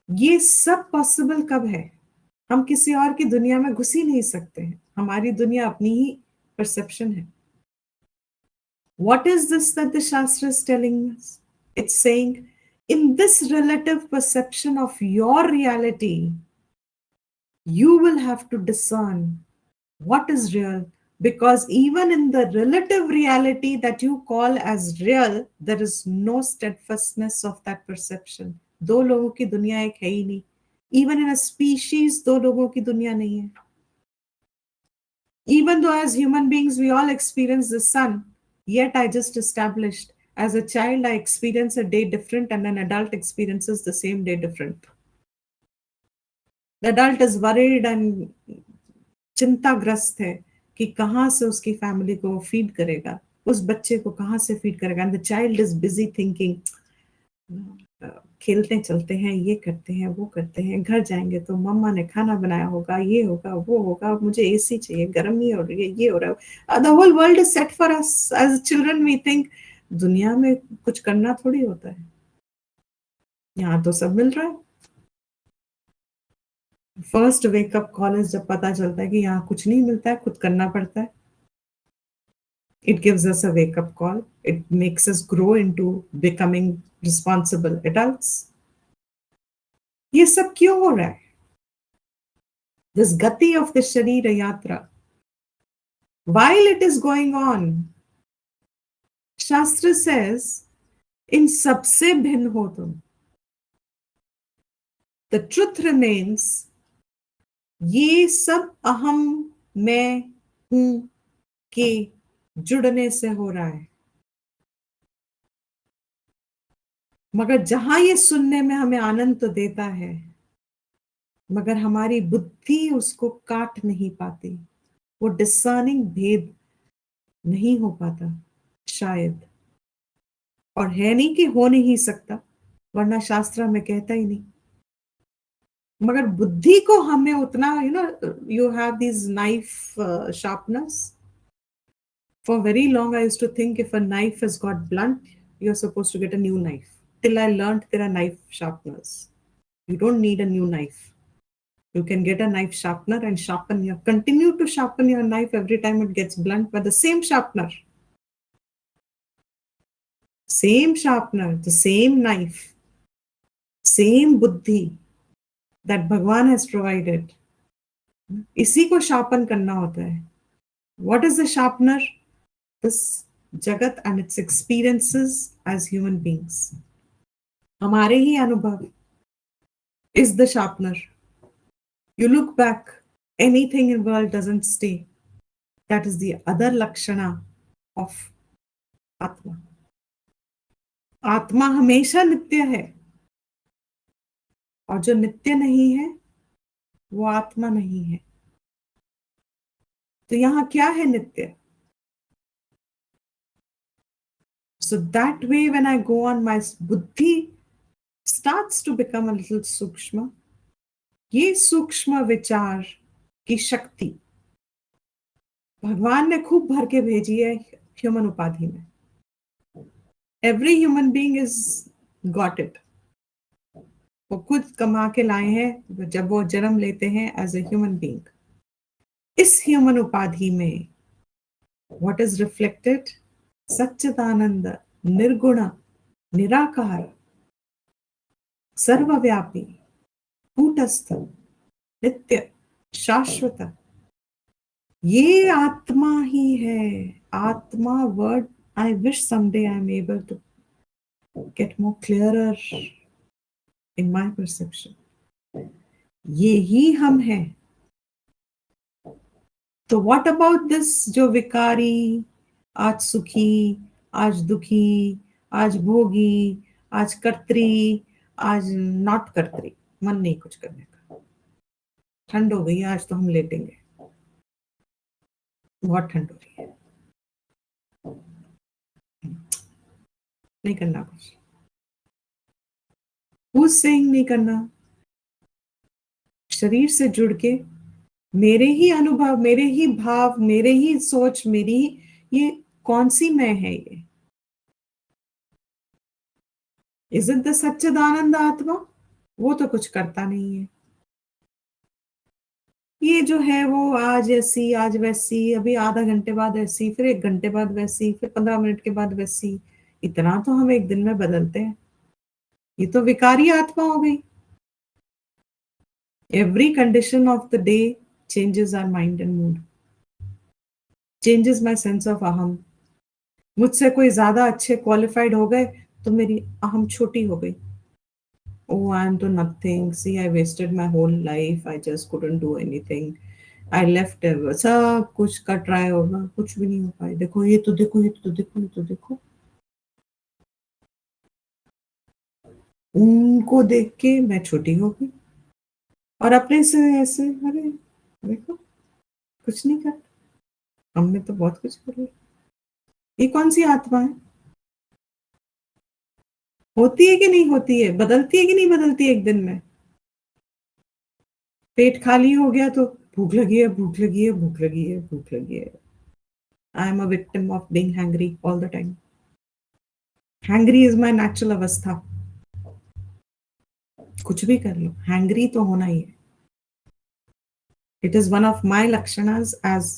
ये सब पॉसिबल कब है? हम किसी और की दुनिया में घुस ही नहीं सकते हैं. हमारी दुनिया अपनी ही परसेप्शन है. What is this that the Shastra is telling us? It's saying, in this relative perception of your reality, you will have to discern what is real, because even in the relative reality that you call as real, there is no steadfastness of that perception. दो लोगों की दुनिया एक है ही नहीं. Even in a species, दो लोगों की दुनिया नहीं है. Even though as human beings we all experience the sun, yet I just established as a child I experience a day different and an adult experiences the same day different. The adult is worried and चिंताग्रस्त है कि कहाँ से उसकी फैमिली को फीड करेगा, उस बच्चे को कहाँ से फीड करेगा. And the child is busy thinking, खेलते चलते हैं, ये करते हैं, वो करते हैं, घर जाएंगे तो मम्मा ने खाना बनाया होगा, ये होगा, वो होगा, मुझे एसी चाहिए, गर्मी हो रही है, ये हो रहा है. The whole world is set for us. As children we think दुनिया में कुछ करना थोड़ी होता है, यहाँ तो सब मिल रहा है. फर्स्ट वेकअप कॉल जब पता चलता है कि यहाँ कुछ नहीं मिलता है, खुद करना पड़ता है. It gives us a wake-up call. It makes us grow into becoming responsible adults. ये सब क्यों हो रहा है? दिस गति ऑफ द शरीर यात्रा, while it is going on, शास्त्र says इन सबसे भिन्न हो तुम. The truth remains, ये सब अहम, मैं हूं के जुड़ने से हो रहा है. मगर जहां ये सुनने में हमें आनंद तो देता है, मगर हमारी बुद्धि उसको काट नहीं पाती. वो डिसर्निंग भेद नहीं हो पाता शायद, और है नहीं कि हो नहीं सकता, वरना शास्त्र में कहता ही नहीं. मगर बुद्धि को हमें उतना, you have these knife sharpeners. For very long I used to think if a knife has got blunt, you're supposed to get a new knife. Till I learned there are knife sharpeners. You don't need a new knife. You can get a knife sharpener and continue to sharpen your knife every time it gets blunt by the same sharpener. Same sharpener, the same knife, same buddhi that Bhagwan has provided. इसी को शार्पन करना होता है. What is the sharpener? This Jagat and its experiences as human beings. हमारे ही अनुभव is the sharpener. You look back, anything in world doesn't stay. That is the other lakshana of Atma. आत्मा हमेशा नित्य है, और जो नित्य नहीं है वो आत्मा नहीं है. तो यहाँ क्या है नित्य? So that way when I go on, my buddhi starts to become a little सूक्ष्म. ये सूक्ष्म विचार की शक्ति भगवान ने खूब भर के भेजी है ह्यूमन उपाधि में. Every human being is got it. वो खुद कमा के लाए हैं जब वो जन्म लेते हैं as a human being. इस ह्यूमन उपाधि में what is reflected? सच्चिदानंद, निर्गुण, निराकार, सर्वव्यापी, कूटस्थ, नित्य, शाश्वत. ये आत्मा ही है. आत्मा word, I wish someday I am able to get more clearer in my perception. ये ही हम हैं. तो what about this जो विकारी, आज सुखी, आज दुखी, आज भोगी, आज कर्त्री, आज नॉट कर्त्री, मन नहीं कुछ करने का. ठंड हो गई आज तो हम लेटेंगे. बहुत ठंड हो रही है, नहीं करना कुछ. Who's saying नहीं करना? शरीर से जुड़ के मेरे ही अनुभव, मेरे ही भाव, मेरे ही सोच, मेरी ये कौन सी मैं है? ये इज इट द सच्चिदानंद आत्मा? वो तो कुछ करता नहीं है. ये जो है वो आज ऐसी, आज वैसी, अभी आधा घंटे बाद ऐसी, फिर 1 घंटे बाद वैसी, फिर 15 मिनट के बाद वैसी. इतना तो हम एक दिन में बदलते हैं. ये तो विकारी आत्मा हो गई. Every condition of the day changes our mind and mood, changes my sense of aham. मुझसे कोई ज्यादा अच्छे क्वालिफाइड हो गए तो मेरी अहम छोटी हो गई. Oh, I am to nothing. See, I wasted my whole life. I just couldn't do anything. I left ever. सब कुछ का ट्राई होगा, कुछ भी नहीं हो पाया. देखो ये तो देखो, ये तो देखो, ये तो देखो. उनको देख के मैं छोटी हो गई, और अपने से ऐसे, अरे देखो कुछ नहीं कर, हमने तो बहुत कुछ कर लिया. ये कौन सी आत्मा है? होती है कि नहीं होती है? बदलती है कि नहीं बदलती है एक दिन में? पेट खाली हो गया तो भूख लगी है, भूख लगी है, भूख लगी है, भूख लगी है. I am a victim of being hangry all the time. Hangry is my natural अवस्था. कुछ भी कर लो, हैंग्री तो होना ही है. It is one of my लक्षणास एज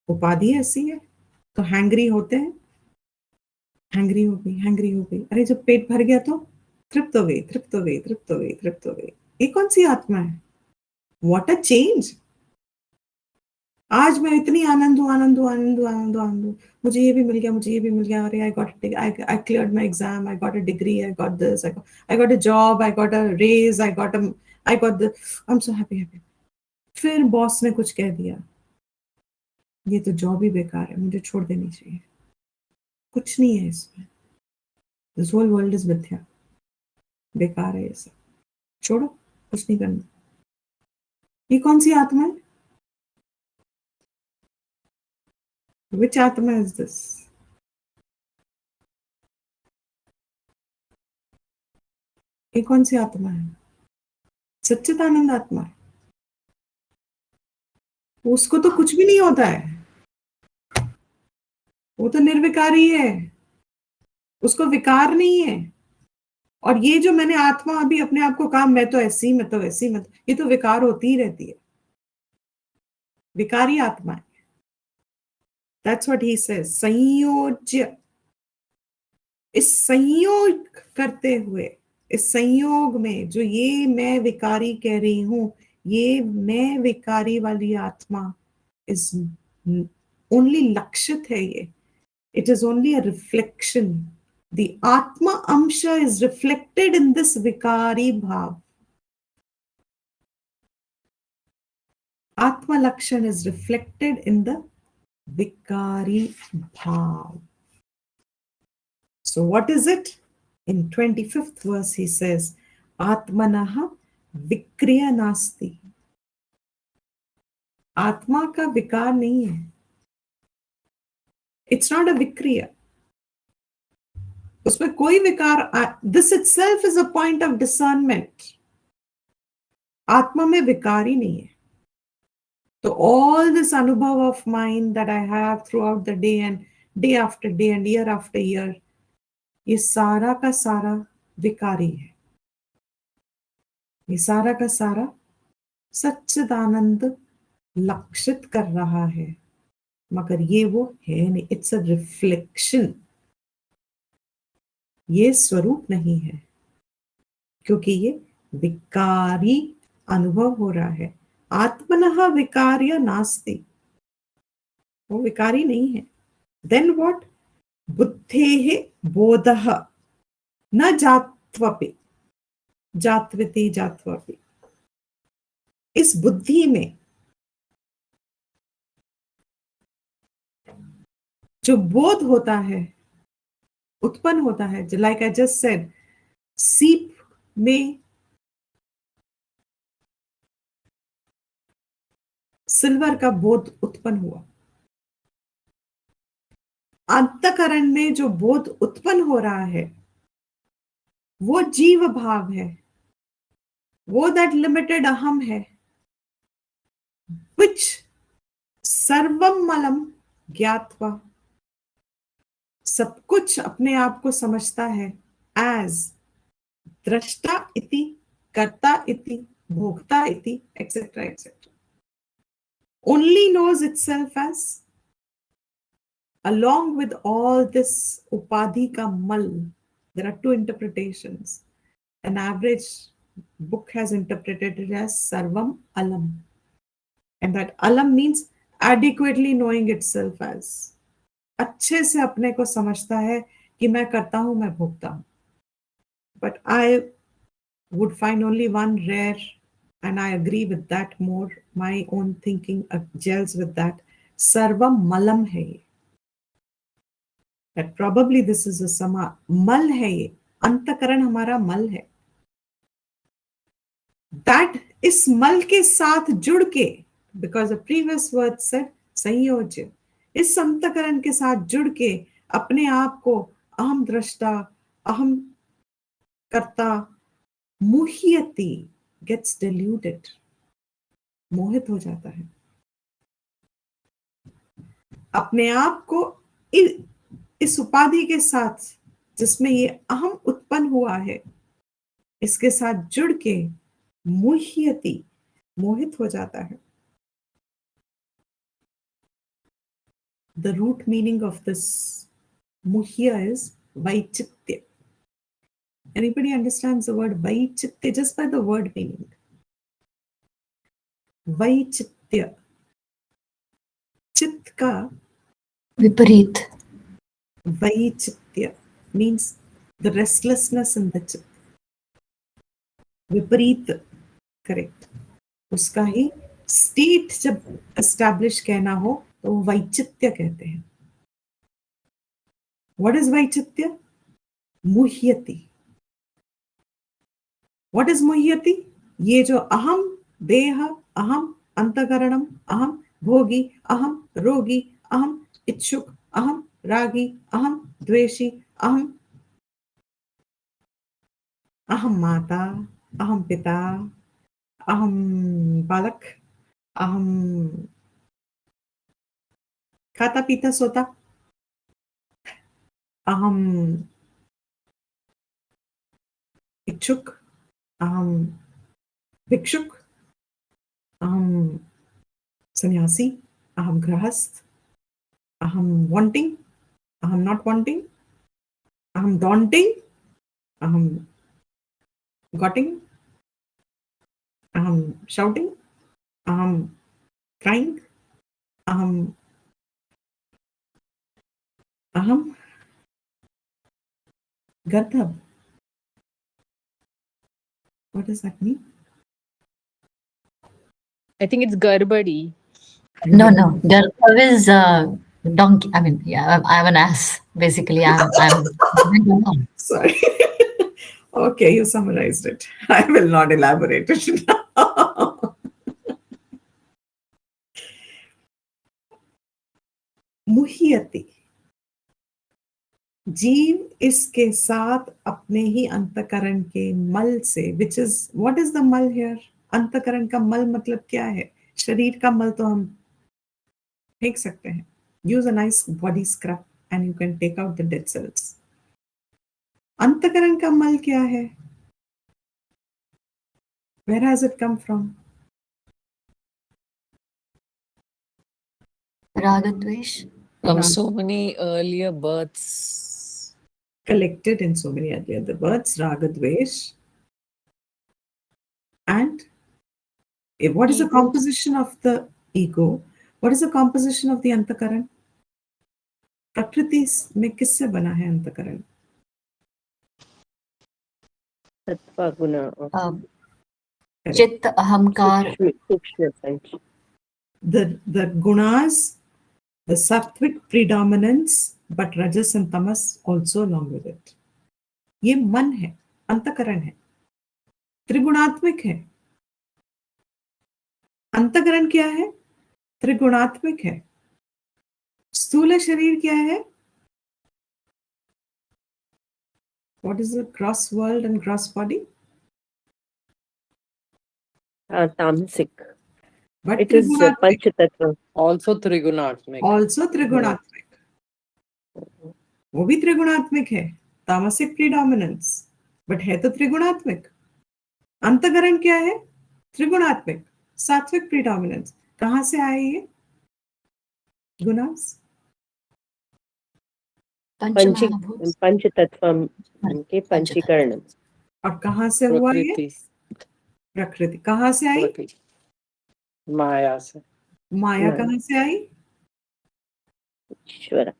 उपाधि ऐसी है. तो हैंग्री होते हैं. हैंग्री हो गई, हैंग्री हो गई. अरे जब पेट भर गया तो तृप्त हो गई, तृप्त हो गई, तृप्त हो गई, तृप्त हो गई. ये कौन सी आत्मा है? What a change! आज मैं इतनी आनंद हूँ, आनंद हूँ, आनंद हूँ, आनंद हूँ, आनंद हूँ, मुझे ये भी मिल गया, मुझे ये भी मिल गया, अरे I cleared my exam, I got a degree, I got this, I got a job, I got a raise, I got the, I am so happy happy. फिर बॉस ने कुछ कह दिया, ये तो जॉब ही बेकार है, मुझे छोड़ देनी चाहिए, कुछ नहीं है इसमें, दिस होल वर्ल्ड इज मिथ्या, बेकार है ये सब, छोड़ो, कुछ नहीं करना। ये कौन सी आत्मा है? विच आत्मा इज दिस? ये कौन सी आत्मा है? सच्चिदानंद आत्मा है। उसको तो कुछ भी नहीं होता है, वो तो निर्विकारी है, उसको विकार नहीं है। और ये जो मैंने आत्मा अभी अपने आप को कहा, मैं तो ऐसी, मैं तो ऐसी, मैं तो, ये तो विकार होती ही रहती है, विकारी आत्मा है। दैट्स व्हाट ही सेज, संयोज्य। इस संयोग करते हुए, इस संयोग में जो ये मैं विकारी कह रही हूं, ये मैं विकारी वाली आत्मा इज ओनली लक्षित है, ये it is only a reflection. The Atma Amsha is reflected in this Vikari Bhav. Atma Lakshan is reflected in the Vikari Bhav. So what is it? In 25th verse he says, Atmanaha Vikriya Nasti. आत्मा का विकार नहीं है, इट्स नॉट अ विक्रिया, उसमें कोई विकार, this itself is a point of discernment. आत्मा में विकार ही नहीं है। So all this anubhav of mine that I have throughout the day and day after day and year after year, ये सारा का सारा विकारी है, ये सारा का सारा सच्चिदानंद लक्षित कर रहा है, मगर ये वो है नहीं, इट्स अ रिफ्लेक्शन, ये स्वरूप नहीं है, क्योंकि ये विकारी अनुभव हो रहा है। आत्मनः विकार्य नास्ति, वो विकारी नहीं है। Then what? बुद्धेः बोधः न जात्वपि, जात्विति जात्वपि, इस बुद्धि में जो बोध होता है, उत्पन्न होता है, लाइक आई जस्ट सेड, सीप में सिल्वर का बोध उत्पन्न हुआ, अंतकरण में जो बोध उत्पन्न हो रहा है वो जीव भाव है, वो दैट लिमिटेड अहम है, विच सर्वम मलम ज्ञात्वा, सब कुछ अपने आप को समझता है एज दृष्टा इति, कर्ता इति, भोक्ता इति, etcetera etcetera, only knows itself as, along with all this upadhi ka mal. There are two interpretations. An average book has interpreted it as sarvam alam, and that alam means adequately knowing itself as, अच्छे से अपने को समझता है कि मैं करता हूं, मैं भोगता हूं। But I would find only one rare, and I agree with that more, my own thinking gels with that, sarvam malam hai ye, that probably this is a sama, mal hai ye, अंतकरण हमारा मल है, that इस मल के साथ जुड़ के, because the previous word said संयोज्य, इस अंतकरण के साथ जुड़ के अपने आप को अहम दृष्टा, अहम कर्ता, मुह्यति, gets deluded, मोहित हो जाता है, अपने आप को इस उपाधि के साथ जिसमें ये अहम उत्पन्न हुआ है, इसके साथ जुड़ के मुह्यति, मोहित हो जाता है। The root meaning of this muhya is vaichitya. Anybody understands the word Vaichitya just by the word meaning? Vaichitya. Chit ka Viparit. Vaichitya means the restlessness in the chit. Viparit, correct. उसका ही स्टेट जब एस्टैब्लिश कहना हो तो वैचित्य कहते हैं. What is वैचित्य? मुह्यति. What is मुह्यति? ये जो अहम देह, अहम अंतकरणम, अहम भोगी, अहम रोगी, अहम इच्छुक, अहम रागी, अहम द्वेषी, अहम माता, अहम पिता, अहम बालक, अहम खाता पीता सोता, अहम इच्छुक, अहम भिक्षुक, अहम सन्यासी, अहम गृहस्थ, अहम वांटिंग, अहम नॉट वांटिंग, अहम daunting, अहम gotting, अहम shouting, अहम crying, अहम गर्दभ. What does that mean? I think it's Garbadi. No. Gargav is donkey. I mean, yeah, I'm an ass. Basically, I'm Sorry. Okay, you summarized it. I will not elaborate it now. मुह्यति. जीव इसके साथ अपने ही अंतकरण के मल से, which is, what is the मल here? अंतकरण का मल मतलब क्या है? शरीर का मल तो हम फेंक सकते हैं. Use a nice body scrub and you can take out the dead cells. अंतकरण का मल क्या है? Where has it come from? Ragadvesh. From so many earlier births. Collected in so many earlier the births, Ragadvesh. And what is the composition of the ego? What is the composition of the antakaran? प्रकृति में किससे बना है अंतकरण? सत्व गुण चित्त अहंकार. The gunas, the sattvic predominance, but rajas and tamas also along with it. ये मन है, अंतकरण है, त्रिगुणात्मिक है. अंतकरण क्या है? त्रिगुणात्मिक है. स्थूल शरीर क्या है? What is the gross world and gross body? Tamasic. But It is त्रिगुणात्मिक. Panchatattva. Also Trigunatmik. Also त्रिगुणात्मिक. वो भी त्रिगुणात्मिक है, तामसिक प्रीडोमिनेंस, बट है तो त्रिगुणात्मिक. अंतकरण क्या है? त्रिगुणात्मिक, सात्विक प्रीडोमिनेंस. कहां से आए ये गुणास? पंचतत्व के पंचीकरण. और कहां से हुआ ये? Prakriti. प्रकृति. कहां से आई? Prakriti. माया से. माया कहां से आई? ईश्वर.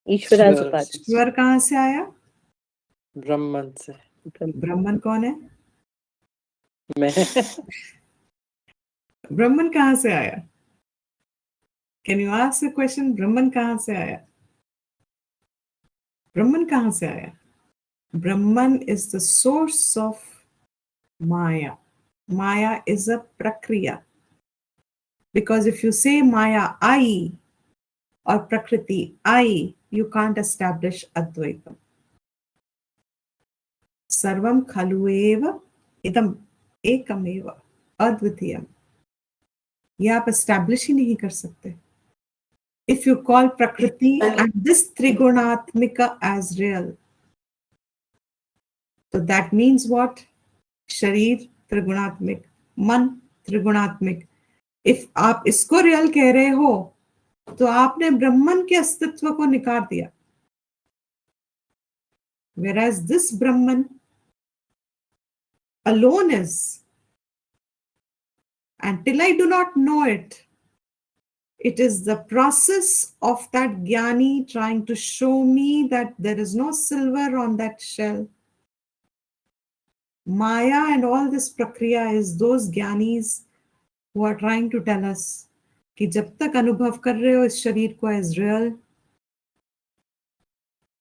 ईश्वर कहां से आया? ब्रह्मन से. ब्रह्मन कौन है? मैं. ब्रह्मन कहां से आया? Can you ask the question? ब्रह्मन कहां से आया? ब्रह्मन कहां से आया? Brahman is the source of Maya. Maya is a prakriya. Because if you say Maya I or Prakriti I, you can't establish Advaitam. Sarvam khalu eva idam ekam eva advitiyam. ये आप establish ही नहीं कर सकते. If you call Prakriti and this Trigunatmika as real, so that means what? शरीर त्रिगुणात्मिक, मन त्रिगुणात्मिक. इफ आप इसको रियल कह रहे हो तो आपने ब्रह्मन के अस्तित्व को निकार दिया. Whereas this Brahman alone is. And till I do not know it, it is the process of that Jnani trying to show me that there is no silver on that shell. Maya and all this prakriya is those Jnanis who are trying to tell us कि जब तक अनुभव कर रहे हो इस शरीर को as real,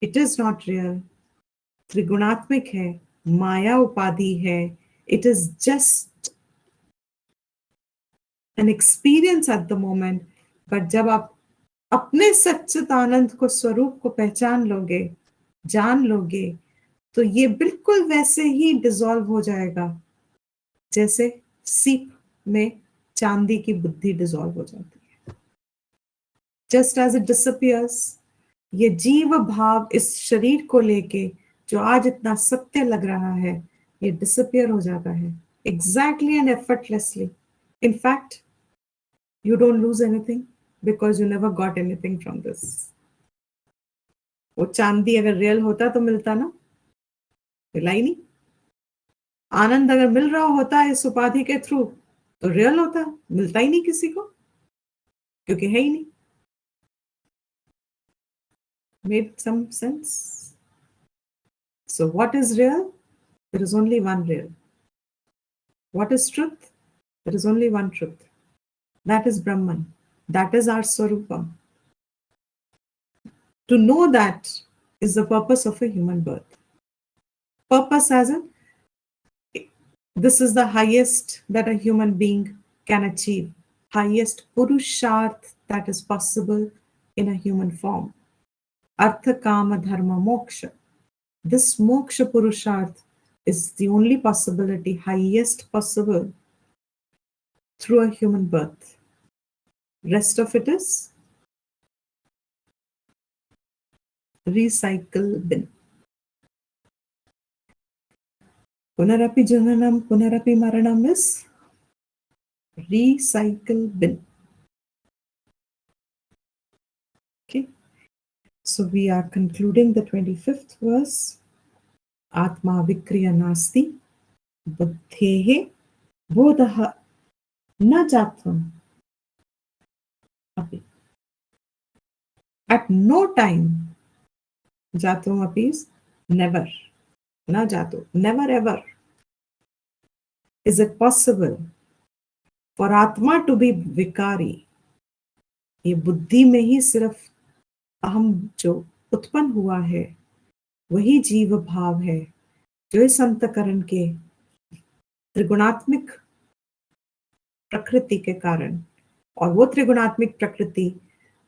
it is not real. त्रिगुणात्मिक है, माया उपाधि है. It is just an experience at the moment. But जब आप अपने सच्चित आनंद को स्वरूप को पहचान लोगे, जान लोगे, तो ये बिल्कुल वैसे ही डिसॉल्व हो जाएगा जैसे सीप में चांदी की बुद्धि डिसॉल्व हो जाती है. जस्ट एज इट डिसअपियर्स, ये जीव भाव इस शरीर को लेके जो आज इतना सत्य लग रहा है, ये डिसअपियर हो जाता है exactly and effortlessly. In fact you don't lose anything because you never got anything from this. वो चांदी अगर रियल होता तो मिलता ना, मिला ही नहीं. आनंद अगर मिल रहा होता इस उपाधि के थ्रू तो रियल होता, मिलता ही नहीं किसी को, क्योंकि है ही नहीं. Made some sense? So what is real? There is only one real. What is truth? There is only one truth. That is Brahman. That is our Swarupam. To know that is the purpose of a human birth. Purpose as in, this is the highest that a human being can achieve. Highest Purusharth that is possible in a human form. Artha, Kama, Dharma, Moksha. This Moksha Purusharth is the only possibility, highest possible through a human birth. Rest of it is recycle bin. Punarapi Jananam, Punarapi Maranam is recycle bin. Okay. So we are concluding the 25th verse. Atma Vikriya Nasti Buddhehe Bodha Na Jatvam. At no time, Jatum api is never, na Jatu, never ever is it possible for Atma to be Vikari. ये बुद्धि में ही सिर्फ अहम जो उत्पन्न हुआ है वही जीव भाव है जो इस अंतकरण के त्रिगुणात्मिक प्रकृति के कारण, और वो त्रिगुणात्मिक प्रकृति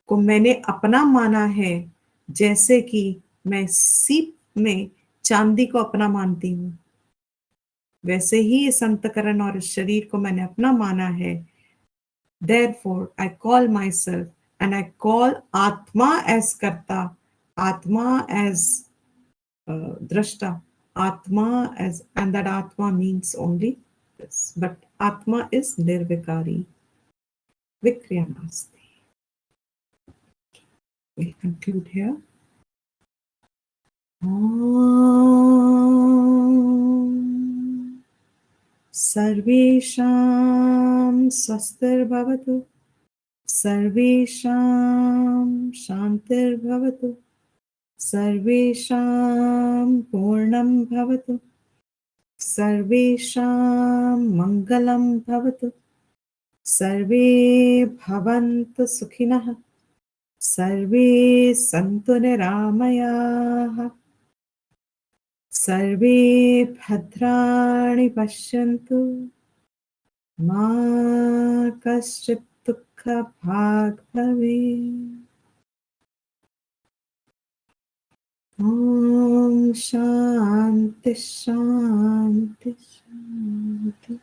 को मैंने अपना माना है, जैसे कि मैं सीप में चांदी को अपना मानती हूँ, वैसे ही इस अंतकरण और इस शरीर को मैंने अपना माना है. Therefore, I call myself and I call Atma as Karta, Atma as Drashta, Atma as, and that Atma means only this. But Atma is Nirvikari. Vikriya Nasti. We'll conclude here. Om Sarvesham Swastir Bhavatu, Sarvesham Shantir Bhavatu, Sarvesham Purnam Bhavatu, Sarvesham Mangalam Bhavatu, Sarve Bhavantu Sukhinah, Sarve Santu Niramayaha, Sarve Bhadrani Pashyantu, Ma Kaschit Dukha Bhag Bhave. Om Shanti Shanti Shanti.